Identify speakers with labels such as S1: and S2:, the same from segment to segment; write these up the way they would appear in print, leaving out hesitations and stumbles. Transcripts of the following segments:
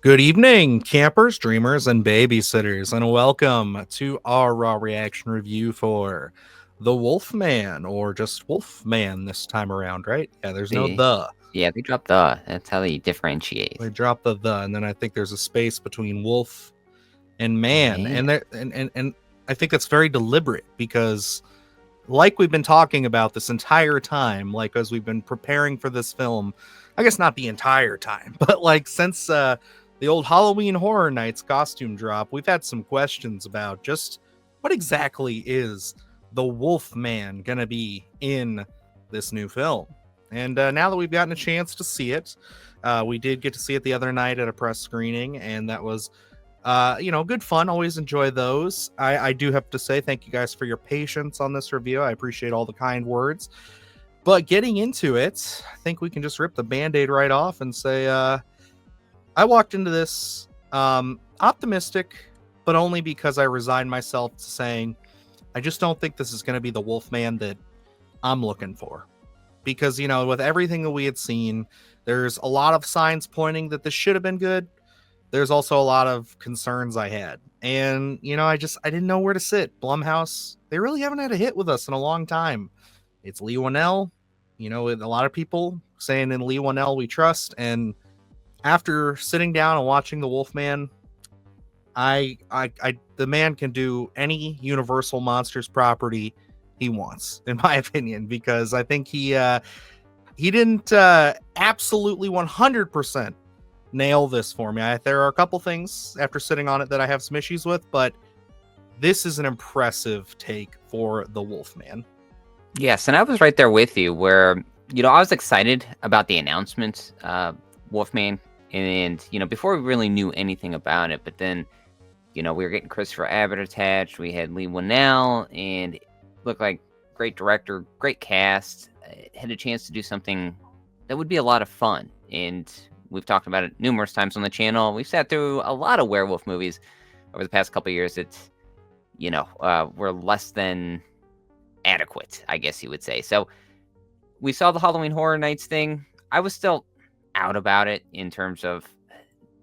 S1: Good evening, campers, dreamers, and babysitters, and welcome to our raw reaction review for The Wolfman, or just Wolfman this time around, right? Yeah, there's no
S2: They
S1: the.
S2: yeah, they dropped the. That's how they differentiate.
S1: They drop the, and then I think there's a space between wolf and
S2: And
S1: man,
S2: man,
S1: and I think that's very deliberate because, like we've been talking about this entire time, like as we've been preparing for this film, I guess not the entire time, but like since the old Halloween Horror Nights costume drop, we've had some questions about just what exactly is the Wolfman gonna be in this new film. And now that we've gotten a chance to see it, we did get to see it the other night at a press screening, and that was good fun. Always enjoy those. I do have to say thank you guys for your patience on this review. I appreciate all the kind words. But getting into it, I think we can just rip the band-aid right off and say I walked into this optimistic, but only because I resigned myself to saying I just don't think this is going to be the Wolfman that I'm looking for. Because, with everything that we had seen, there's a lot of signs pointing that this should have been good. There's also a lot of concerns I had. And, I didn't know where to sit. Blumhouse, they really haven't had a hit with us in a long time. It's Lee Winnell, with a lot of people saying in Lee Winnell we trust. And after sitting down and watching The Wolfman, the man can do any Universal Monsters property he wants, in my opinion, because I think he didn't absolutely 100% nail this for me. There are a couple things after sitting on it that I have some issues with, but this is an impressive take for the Wolfman.
S2: yes, and I was right there with you. Where I was excited about the announcement, Wolfman, and before we really knew anything about it. But then, we were getting Christopher Abbott attached. We had Lee Winnell, and it looked like great director, great cast. Had a chance to do something that would be a lot of fun, and we've talked about it numerous times on the channel. We've sat through a lot of werewolf movies over the past couple of years that, were less than adequate, I guess you would say. So we saw the Halloween Horror Nights thing. I was still out about it in terms of,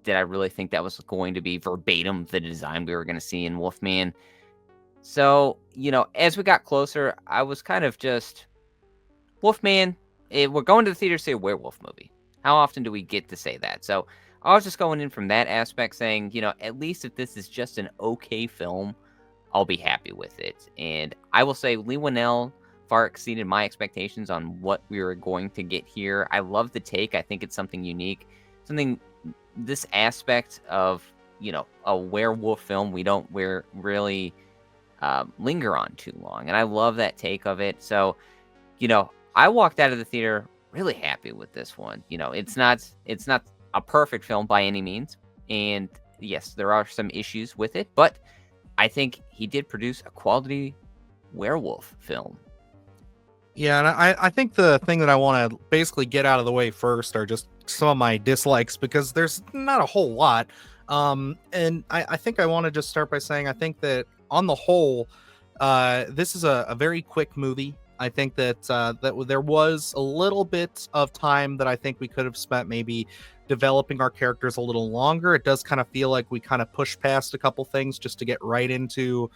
S2: did I really think that was going to be verbatim the design we were going to see in Wolfman? So, as we got closer, I was kind of just, Wolfman, we're going to the theater to see a werewolf movie. How often do we get to say that? So I was just going in from that aspect saying, at least if this is just an okay film, I'll be happy with it. And I will say Lee Winnell far exceeded my expectations on what we were going to get here. I love the take. I think it's something unique. This aspect of, a werewolf film we don't really linger on too long. And I love that take of it. So, I walked out of the theater really happy with this one. It's not a perfect film by any means. And yes, there are some issues with it, but I think he did produce a quality werewolf film.
S1: Yeah, and I think the thing that I want to basically get out of the way first are just some of my dislikes, because there's not a whole lot. And I think I want to just start by saying I think that on the whole, this is a very quick movie. I think that there was a little bit of time that I think we could have spent maybe developing our characters a little longer. It does kind of feel like we kind of pushed past a couple things just to get right into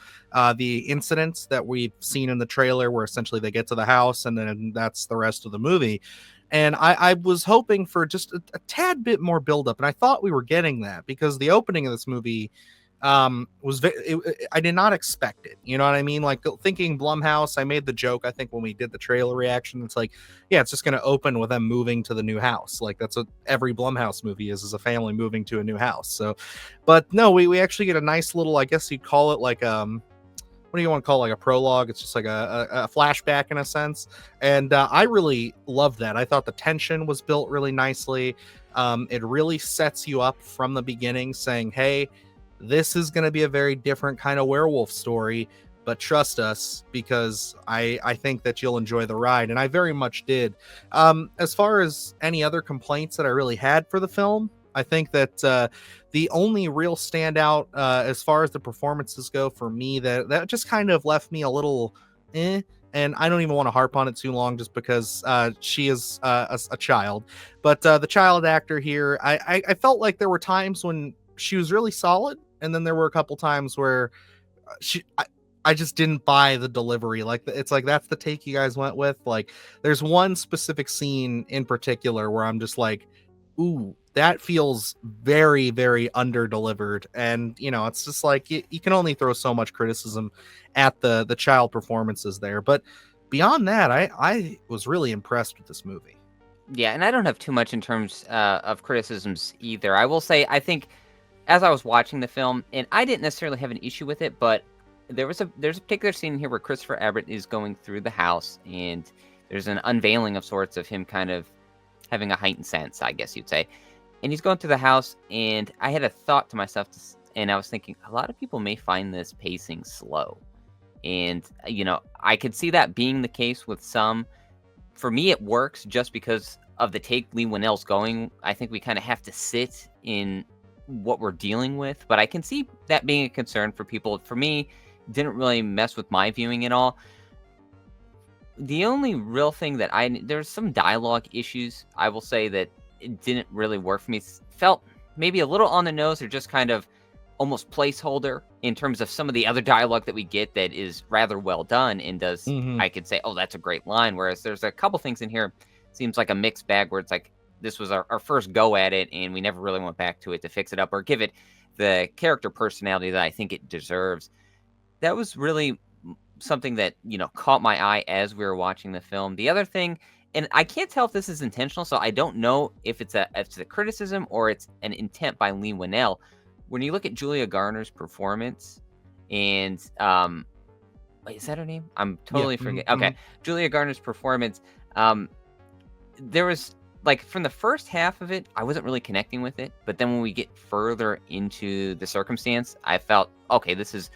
S1: the incidents that we've seen in the trailer, where essentially they get to the house and then that's the rest of the movie. And I was hoping for just a tad bit more buildup, and I thought we were getting that because the opening of this movie I did not expect it. You know what I mean? Like, thinking Blumhouse, I made the joke, I think, when we did the trailer reaction. It's like, yeah, it's just going to open with them moving to the new house. Like, that's what every Blumhouse movie is a family moving to a new house. So, but no, we actually get a nice little, I guess you'd call it like, what do you want to call it? Like a prologue? It's just like a flashback in a sense. And I really loved that. I thought the tension was built really nicely. It really sets you up from the beginning saying, hey, this is going to be a very different kind of werewolf story, but trust us, because I think that you'll enjoy the ride. And I very much did. As far as any other complaints that I really had for the film, I think that the only real standout as far as the performances go for me that just kind of left me a little and I don't even want to harp on it too long just because she is a child. But the child actor here, I felt like there were times when she was really solid, and then there were a couple times where she I just didn't buy the delivery. Like it's like that's the take you guys went with. Like there's one specific scene in particular where I'm just like, ooh, that feels very, very under delivered. And it's just like you can only throw so much criticism at the child performances there. But beyond that, I was really impressed with this movie.
S2: Yeah, and I don't have too much in terms of criticisms either. I will say, I think as I was watching the film, and I didn't necessarily have an issue with it, but there's a particular scene here where Christopher Abbott is going through the house, and there's an unveiling of sorts of him kind of having a heightened sense, I guess you'd say. And he's going through the house, and I had a thought to myself, and I was thinking, a lot of people may find this pacing slow. And, I could see that being the case with some. For me, it works just because of the take Lee Winnell's going. I think we kind of have to sit in what we're dealing with, but I can see that being a concern for people. For me, didn't really mess with my viewing at all. The only real thing that there's some dialogue issues, I will say, that it didn't really work for me. Felt maybe a little on the nose, or just kind of almost placeholder in terms of some of the other dialogue that we get that is rather well done and does, I could say, oh, that's a great line. Whereas there's a couple things in here, seems like a mixed bag, where it's like, this was our first go at it, and we never really went back to it to fix it up or give it the character personality that I think it deserves. That was really something that, caught my eye as we were watching the film. The other thing, and I can't tell if this is intentional, so I don't know if it's a criticism or it's an intent by Lee Winnell. When you look at Julia Garner's performance, and wait, is that her name? I'm totally forgetting. Okay, Julia Garner's performance. There was, like, from the first half of it, I wasn't really connecting with it, but then when we get further into the circumstance, I felt, okay, this is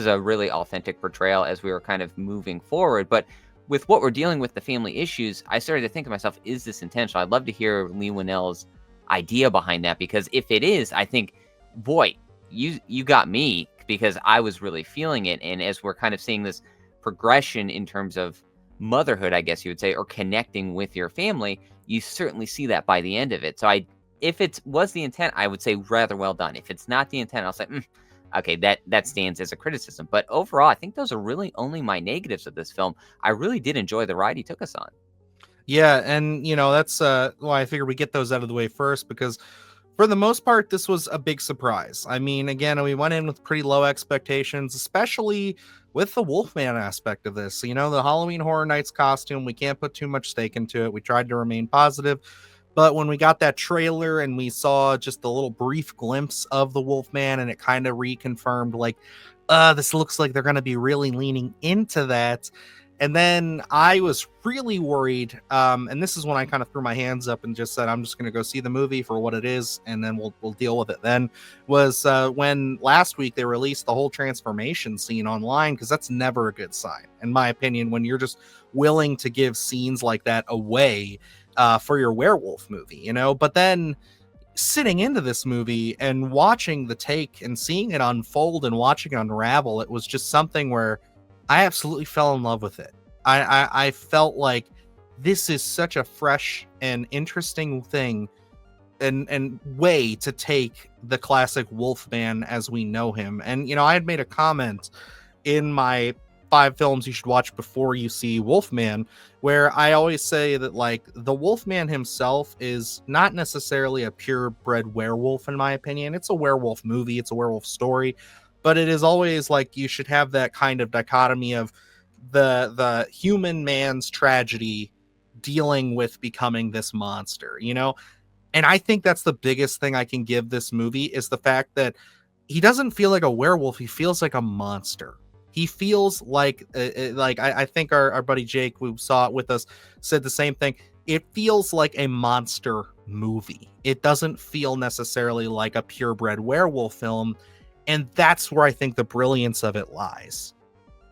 S2: a really authentic portrayal as we were kind of moving forward. But with what we're dealing with, the family issues, I started to think to myself, is this intentional? I'd love to hear Lee Winnell's idea behind that, because if it is, I think, boy, you got me, because I was really feeling it. And as we're kind of seeing this progression in terms of motherhood, I guess you would say, or connecting with your family, you certainly see that by the end of it. So if it was the intent, I would say rather well done. If it's not the intent, I'll say, okay, that stands as a criticism. But overall, I think those are really only my negatives of this film. I really did enjoy the ride he took us on.
S1: Yeah, and that's why I figured we get those out of the way first, because for the most part, this was a big surprise. I mean, again, we went in with pretty low expectations, especially with the Wolfman aspect of this. The Halloween Horror Nights costume, we can't put too much stake into it. We tried to remain positive. But when we got that trailer and we saw just a little brief glimpse of the Wolfman, and it kind of reconfirmed, like, this looks like they're going to be really leaning into that. And then I was really worried, and this is when I kind of threw my hands up and just said, I'm just going to go see the movie for what it is, and then we'll deal with it then, was when last week they released the whole transformation scene online, because that's never a good sign, in my opinion, when you're just willing to give scenes like that away for your werewolf movie, But then sitting into this movie and watching the take and seeing it unfold and watching it unravel, it was just something where I absolutely fell in love with it. I felt like this is such a fresh and interesting thing and way to take the classic Wolfman as we know him. And, I had made a comment in my 5 films you should watch before you see Wolfman, where I always say that, like, the Wolfman himself is not necessarily a purebred werewolf, in my opinion. It's a werewolf movie. It's a werewolf story. But it is always like you should have that kind of dichotomy of the human man's tragedy dealing with becoming this monster, And I think that's the biggest thing I can give this movie, is the fact that he doesn't feel like a werewolf. He feels like a monster. He feels like I think our buddy Jake, who saw it with us, said the same thing. It feels like a monster movie. It doesn't feel necessarily like a purebred werewolf film. And that's where I think the brilliance of it lies.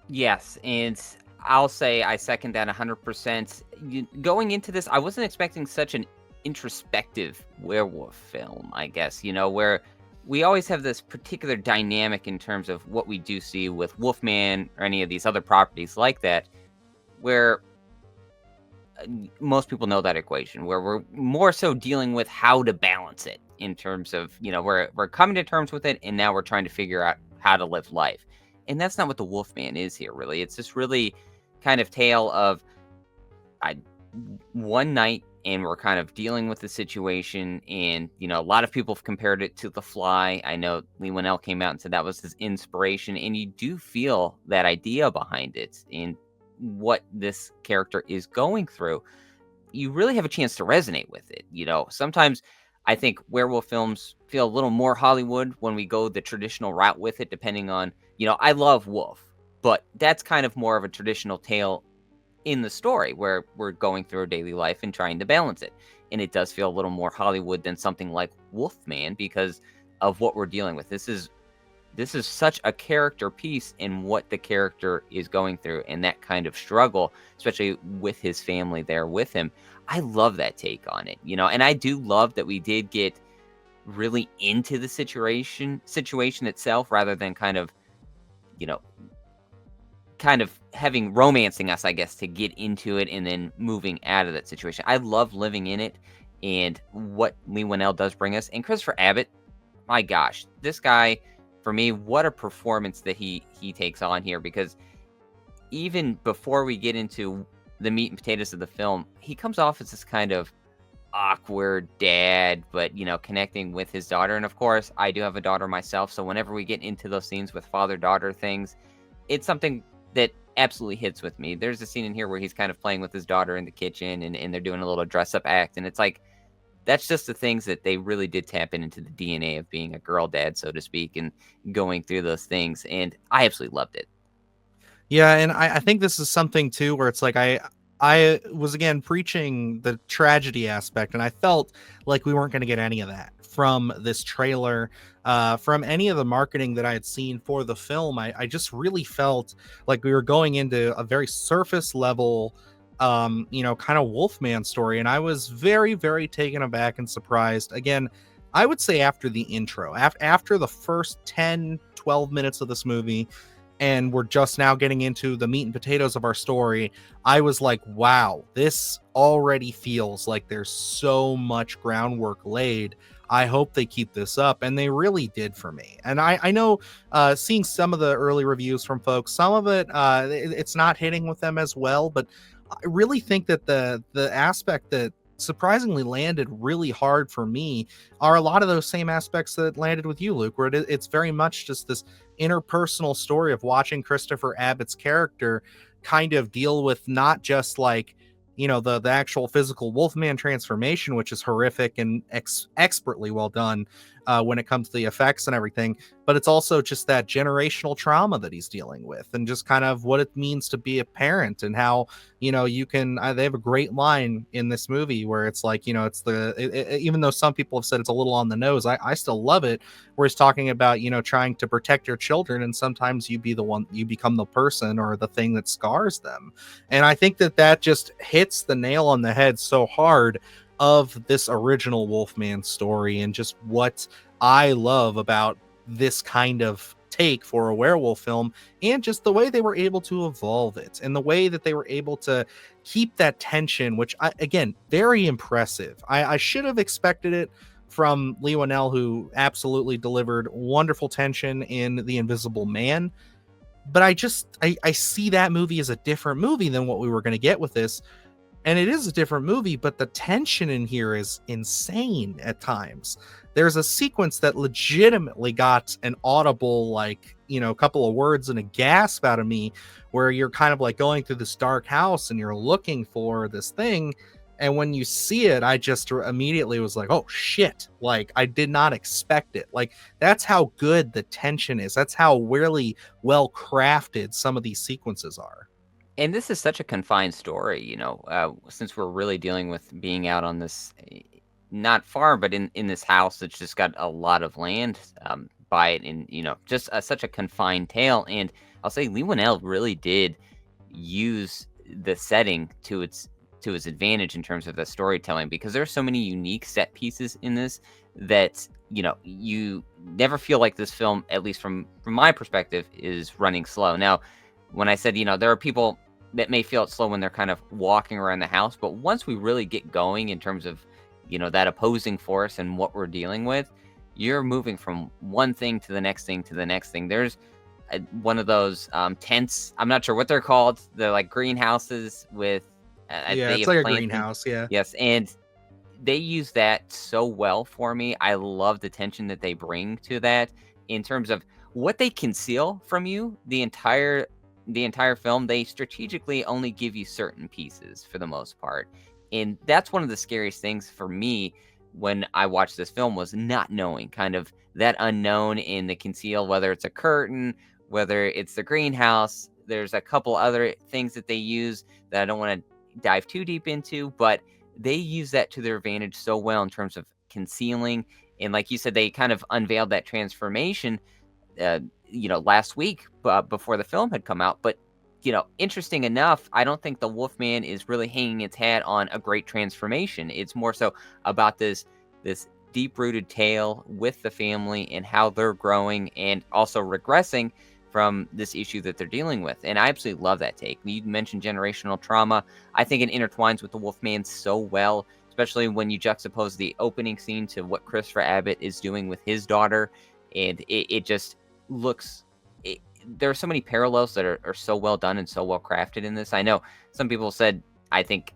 S2: Yes, and I'll say I second that 100%. Going into this, I wasn't expecting such an introspective werewolf film, I guess, where we always have this particular dynamic in terms of what we do see with Wolfman or any of these other properties like that. where most people know that equation, where we're more so dealing with how to balance it in terms of, we're coming to terms with it, and now we're trying to figure out how to live life. And that's not what the Wolfman is here, really. It's this really kind of tale of one night, and we're kind of dealing with the situation. And, a lot of people have compared it to The Fly. I know Lee Winnell came out and said that was his inspiration. And you do feel that idea behind it and what this character is going through. You really have a chance to resonate with it. Sometimes I think werewolf films feel a little more Hollywood when we go the traditional route with it, depending on, I love Wolf, but that's kind of more of a traditional tale in the story where we're going through our daily life and trying to balance it. And it does feel a little more Hollywood than something like Wolfman because of what we're dealing with. This is such a character piece in what the character is going through and that kind of struggle, especially with his family there with him. I love that take on it, and I do love that we did get really into the situation itself rather than kind of having romancing us, I guess, to get into it and then moving out of that situation. I love living in it and what Lee Winnell does bring us. And Christopher Abbott, my gosh, this guy, for me, what a performance that he takes on here, because even before we get into the meat and potatoes of the film, he comes off as this kind of awkward dad, but, connecting with his daughter. And of course, I do have a daughter myself, so whenever we get into those scenes with father-daughter things, it's something that absolutely hits with me. There's a scene in here where he's kind of playing with his daughter in the kitchen and they're doing a little dress-up act, and it's like, that's just the things that they really did tap into the DNA of being a girl dad, so to speak, and going through those things. And I absolutely loved it.
S1: Yeah, and I think this is something too where it's like I was again preaching the tragedy aspect, and I felt like we weren't going to get any of that from this trailer, from any of the marketing that I had seen for the film. I just really felt like we were going into a very surface level, kind of Wolfman story, and I was very, very taken aback and surprised. Again, I would say after the intro, after the first 10-12 minutes of this movie, and we're just now getting into the meat and potatoes of our story, I was like, wow, this already feels like there's so much groundwork laid. I hope they keep this up, and they really did for me. And I know, seeing some of the early reviews from folks, some of it, it's not hitting with them as well, but I really think that the aspect that surprisingly landed really hard for me are a lot of those same aspects that landed with you, Luke, where it's very much just this interpersonal story of watching Christopher Abbott's character kind of deal with not just like, the actual physical Wolfman transformation, which is horrific and expertly well done when it comes to the effects and everything, but it's also just that generational trauma that he's dealing with and just kind of what it means to be a parent and how, you can, they have a great line in this movie where it's like, it's even though some people have said it's a little on the nose, I still love it, where he's talking about, trying to protect your children, and sometimes you become the person or the thing that scars them. And I think that just hits the nail on the head so hard of this original Wolfman story, and just what I love about this kind of take for a werewolf film, and just the way they were able to evolve it and the way that they were able to keep that tension, which again, very impressive. I should have expected it from Lee Winnell, who absolutely delivered wonderful tension in The Invisible Man. But I see that movie as a different movie than what we were going to get with this. And it is a different movie, but the tension in here is insane at times. There's a sequence that legitimately got an audible, a couple of words and a gasp out of me, where you're kind of like going through this dark house and you're looking for this thing. And when you see it, I just immediately was like, oh shit. Like, I did not expect it. Like, that's how good the tension is. That's how really well crafted some of these sequences are.
S2: And this is such a confined story, since we're really dealing with being out on this, not far, but in this house that's just got a lot of land by it, and, just such a confined tale. And I'll say Lee Winnell really did use the setting to its advantage in terms of the storytelling, because there's so many unique set pieces in this that, you never feel like this film, at least from my perspective, is running slow. Now, when I said, there are people that may feel slow when they're kind of walking around the house, but once we really get going in terms of, that opposing force and what we're dealing with, you're moving from one thing to the next thing to the next thing. There's one of those tents. I'm not sure what they're called. They're like greenhouses with
S1: Yeah,
S2: they
S1: it's
S2: have
S1: like a
S2: planting.
S1: greenhouse. Yeah.
S2: Yes, and they use that so well for me. I love the tension that they bring to that in terms of what they conceal from you the entire film. They strategically only give you certain pieces for the most part. And that's one of the scariest things for me when I watched this film, was not knowing kind of that unknown in the conceal, whether it's a curtain, whether it's the greenhouse. There's a couple other things that they use that I don't want to dive too deep into, but they use that to their advantage so well in terms of concealing. And like you said, they kind of unveiled that transformation, last week, before the film had come out. But, interesting enough, I don't think the Wolfman is really hanging its hat on a great transformation. It's more so about this deep-rooted tale with the family and how they're growing and also regressing from this issue that they're dealing with. And I absolutely love that take. You mentioned generational trauma. I think it intertwines with the Wolfman so well, especially when you juxtapose the opening scene to what Christopher Abbott is doing with his daughter. And it just looks, there are so many parallels that are so well done and so well crafted in this. I know some people said, I think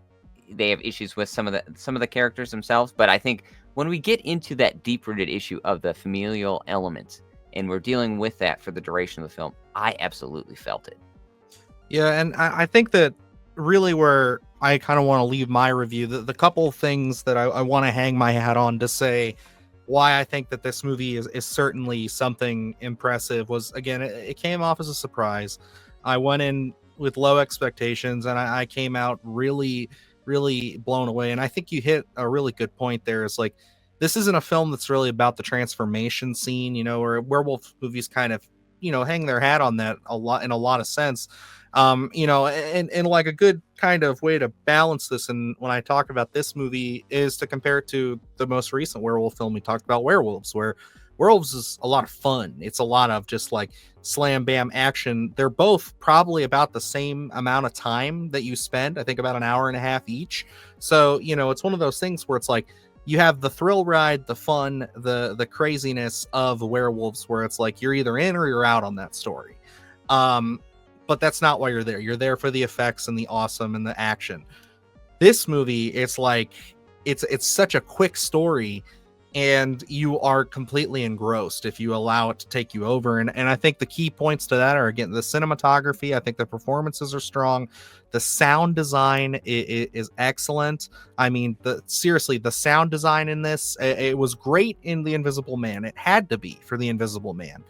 S2: they have issues with some of the characters themselves, but I think when we get into that deep-rooted issue of the familial element, and we're dealing with that for the duration of the film, I absolutely felt it.
S1: Yeah, and I think that really where I kind of want to leave my review, the couple things that I want to hang my hat on to say why I think that this movie is certainly something impressive was, again, it came off as a surprise. I went in with low expectations, and I came out really, really blown away. And I think you hit a really good point there. Is like, this isn't a film that's really about the transformation scene, or werewolf movies kind of, hang their hat on that a lot in a lot of sense. And like a good kind of way to balance this, and when I talk about this movie, is to compare it to the most recent werewolf film we talked about, Werewolves, where Werewolves is a lot of fun. It's a lot of just like slam bam action. They're both probably about the same amount of time that you spend, I think about an hour and a half each. So, it's one of those things where it's like you have the thrill ride, the fun, the craziness of Werewolves, where it's like you're either in or you're out on that story. But that's not why you're there. You're there for the effects and the awesome and the action. This movie, it's like it's such a quick story, and you are completely engrossed if you allow it to take you over. And I think the key points to that are, again, the cinematography. I think the performances are strong. The sound design is excellent. I mean, seriously, the sound design in this, it was great in The Invisible Man. It had to be for The Invisible Man.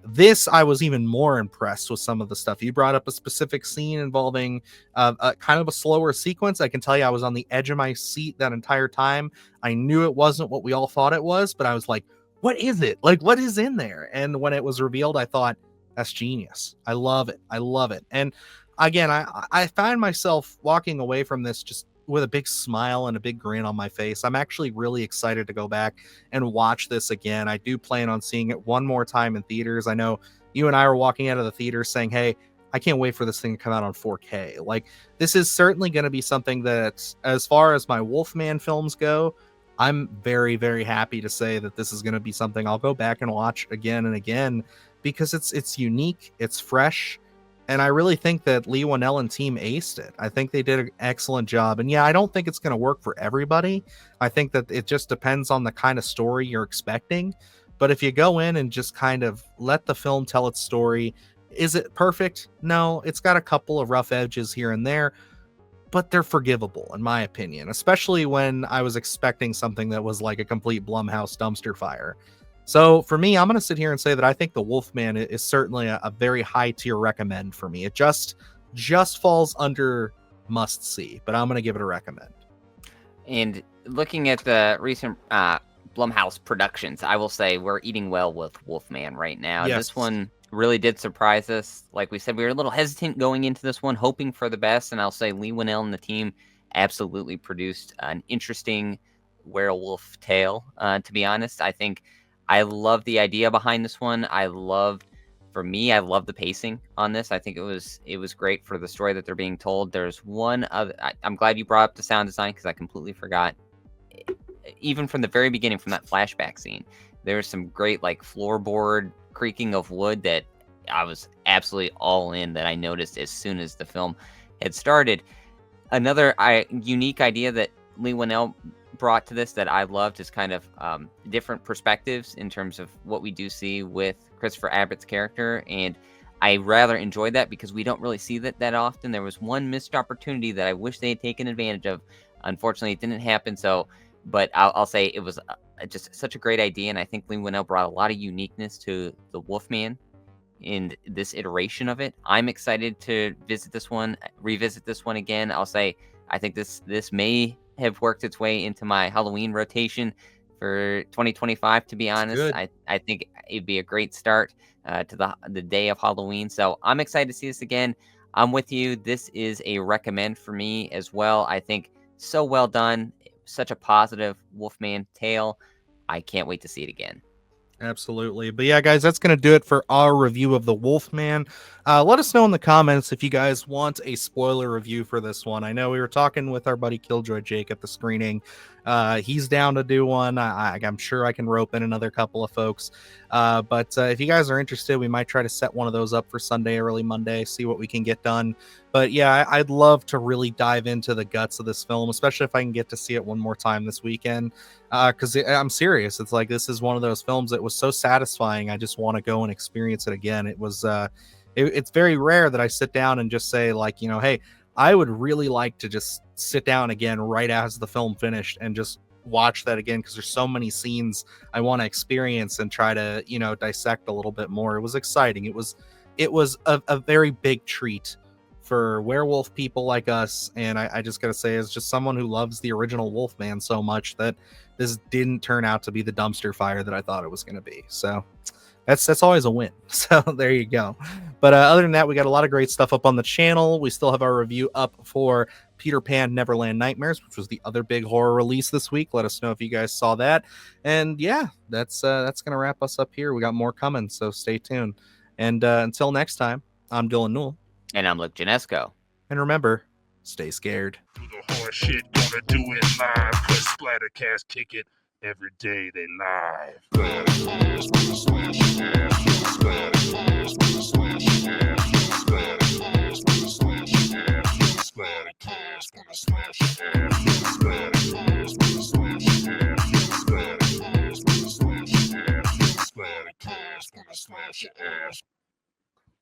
S1: This, I was even more impressed with some of the stuff. You brought up a specific scene involving a kind of a slower sequence. I can tell you I was on the edge of my seat that entire time. I knew it wasn't what we all thought it was, but I was like, what is it? Like, what is in there? And when it was revealed, I thought, that's genius. I love it. I love it. And again, I find myself walking away from this just with a big smile and a big grin on my face. I'm actually really excited to go back and watch this again. I do plan on seeing it one more time in theaters. I know you and I were walking out of the theater saying, hey, I can't wait for this thing to come out on 4K. Like, this is certainly going to be something that, as far as my Wolfman films go, I'm very, very happy to say that this is going to be something I'll go back and watch again and again, because it's unique, it's fresh, and I really think that Lee Whannell and team aced it. I think they did an excellent job. And yeah, I don't think it's going to work for everybody. I think that it just depends on the kind of story you're expecting. But if you go in and just kind of let the film tell its story, is it perfect? No, it's got a couple of rough edges here and there, but they're forgivable, in my opinion, especially when I was expecting something that was like a complete Blumhouse dumpster fire. So for me, I'm going to sit here and say that I think The Wolfman is certainly a very high tier recommend for me. It just falls under must see, but I'm going to give it a recommend.
S2: And looking at the recent Blumhouse productions, I will say we're eating well with Wolfman right now.
S1: Yes.
S2: This one really did surprise us. Like we said, we were a little hesitant going into this one, hoping for the best. And I'll say Lee Whannell and the team absolutely produced an interesting werewolf tale. To be honest, I think I love the idea behind this one. I love For me, I love the pacing on this. I think it was great for the story that they're being told. There's one other. I'm glad you brought up the sound design because I completely forgot. Even from the very beginning, from that flashback scene, there's some great like floorboard creaking of wood that I was absolutely all in. That I noticed as soon as the film had started. Another unique idea that Lee Winnell brought to this that I loved is kind of different perspectives in terms of what we do see with Christopher Abbott's character, and I rather enjoyed that because we don't really see that often. There was one missed opportunity that I wish they had taken advantage of. Unfortunately, it didn't happen. So, but I'll say it was just such a great idea, and I think Lee Winnell brought a lot of uniqueness to the Wolfman in this iteration of it. I'm excited to revisit this one again. I'll say I think this may have worked its way into my Halloween rotation for 2025. To be honest, I think it'd be a great start to the day of Halloween. So I'm excited to see this again. I'm with you. This is a recommend for me as well. I think so well done. Such a positive Wolfman tale. I can't wait to see it again.
S1: Absolutely. But yeah, guys, that's going to do it for our review of the Wolfman. Let us know in the comments if you guys want a spoiler review for this one. I know we were talking with our buddy Killjoy Jake at the screening. He's down to do one. I'm sure I can rope in another couple of folks. But if you guys are interested, we might try to set one of those up for Sunday, early Monday, see what we can get done. But yeah, I'd love to really dive into the guts of this film, especially if I can get to see it one more time this weekend. Because I'm serious. It's like this is one of those films that was so satisfying. I just want to go and experience it again. It was it's very rare that I sit down and just say like, hey, I would really like to just sit down again right as the film finished and just watch that again, because there's so many scenes I want to experience and try to dissect a little bit more. It was exciting. It was a very big treat for werewolf people like us, and I just gotta say, as just someone who loves the original Wolfman so much, that this didn't turn out to be the dumpster fire that I thought it was going to be. So that's always a win. So there you go. But other than that, we got a lot of great stuff up on the channel. We still have our review up for Peter Pan Neverland Nightmares, which was the other big horror release this week. Let us know if you guys saw that. And yeah, that's gonna wrap us up here. We got more coming, so stay tuned. And until next time, I'm Dylan Newell.
S2: And I'm Luke Janesco.
S1: And remember, stay scared.
S3: Do the horror shit, gonna do it live. Cause Splattercast kick it every day they live.